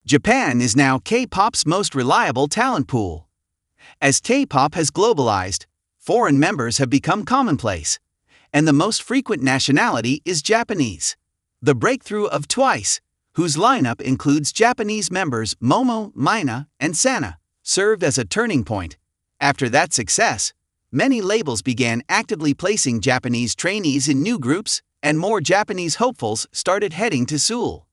Japan is now K-pop's most reliable talent pool. As K-pop has globalized, foreign members have become commonplace, and the most frequent nationality is Japanese. The breakthrough of Twice, whose lineup includes Japanese members Momo, Mina, and Sana, served as a turning point. After that success, many labels began actively placing Japanese trainees in new groups, and more Japanese hopefuls started heading to Seoul.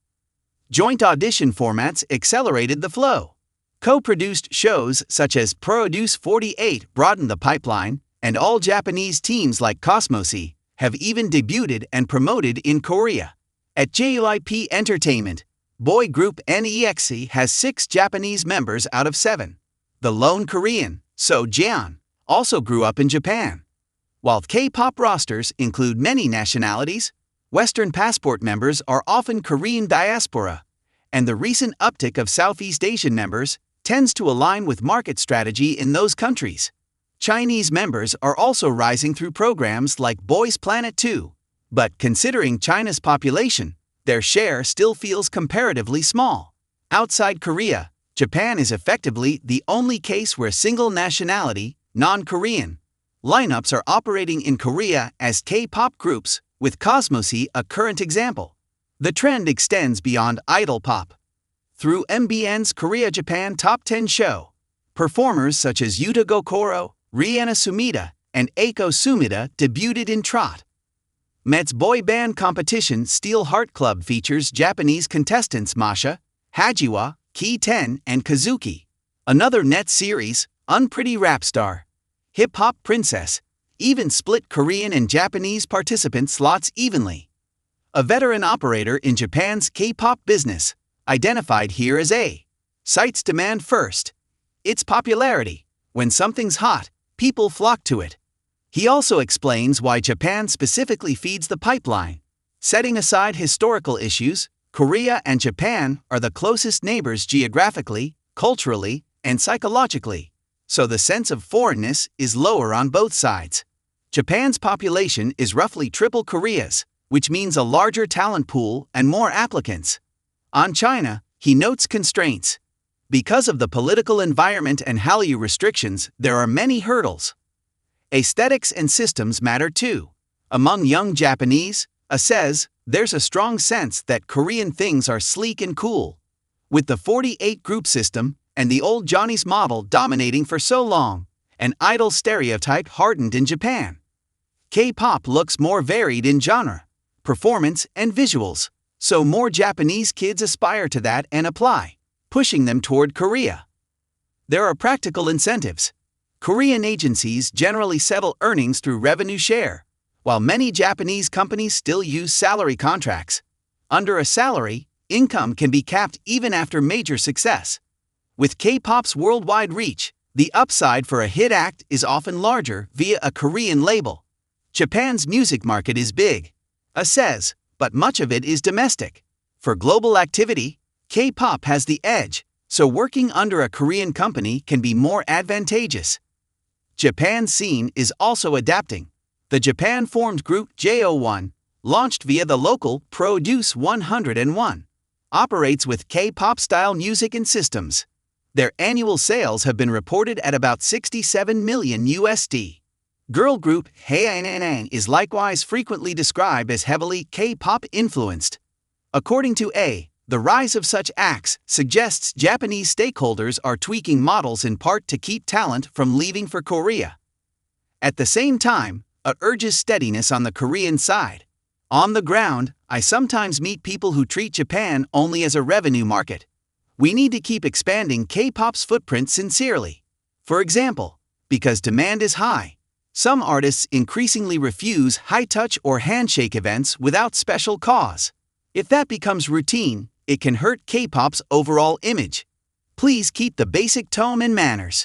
Joint audition formats accelerated the flow. Co-produced shows such as Produce 48 broadened the pipeline, and all-Japanese teams like Cosmosi have even debuted and promoted in Korea. At JYP Entertainment, boy group NEXT has 6 Japanese members out of 7. The lone Korean, So Jeon, also grew up in Japan. While K-pop rosters include many nationalities, Western passport members are often Korean diaspora, and the recent uptick of Southeast Asian members tends to align with market strategy in those countries. Chinese members are also rising through programs like Boys Planet 2, but considering China's population, their share still feels comparatively small. Outside Korea, Japan is effectively the only case where single nationality, non-Korean, lineups are operating in Korea as K-pop groups, with Cosmosi a current example. The trend extends beyond idol pop. Through MBN's Korea-Japan Top 10 show, performers such as Yuta Gokoro, Rihanna Sumida, and Eiko Sumida debuted in Trot. Met's boy band competition Steel Heart Club features Japanese contestants Masha, Hajiwa, Ki 10, and Kazuki. Another net series, Unpretty Rap Star, Hip Hop Princess, even split Korean and Japanese participant slots evenly. A veteran operator in Japan's K-pop business, identified here as A, cites demand first. Its popularity. When something's hot, people flock to it. He also explains why Japan specifically feeds the pipeline. Setting aside historical issues, Korea and Japan are the closest neighbors geographically, culturally, and psychologically, so the sense of foreignness is lower on both sides. Japan's population is roughly triple Korea's, which means a larger talent pool and more applicants. On China, he notes constraints. Because of the political environment and Hallyu restrictions, there are many hurdles. Aesthetics and systems matter too. Among young Japanese, says, there's a strong sense that Korean things are sleek and cool. With the 48 group system and the old Johnny's model dominating for so long, an idol stereotype hardened in Japan. K-pop looks more varied in genre, performance, and visuals, so more Japanese kids aspire to that and apply, pushing them toward Korea. There are practical incentives. Korean agencies generally settle earnings through revenue share, while many Japanese companies still use salary contracts. Under a salary, income can be capped even after major success. With K-pop's worldwide reach, the upside for a hit act is often larger via a Korean label. Japan's music market is big, says, but much of it is domestic. For global activity, K-pop has the edge, so working under a Korean company can be more advantageous. Japan's scene is also adapting. The Japan-formed group JO1, launched via the local Produce 101, operates with K-pop-style music and systems. Their annual sales have been reported at about $67 million USD. Girl group Haein is likewise frequently described as heavily K-pop influenced. According to A, the rise of such acts suggests Japanese stakeholders are tweaking models in part to keep talent from leaving for Korea. At the same time, it urges steadiness on the Korean side. On the ground, I sometimes meet people who treat Japan only as a revenue market. We need to keep expanding K-pop's footprint sincerely. For example, because demand is high, some artists increasingly refuse high-touch or handshake events without special cause. If that becomes routine, it can hurt K-pop's overall image. Please keep the basic tone and manners.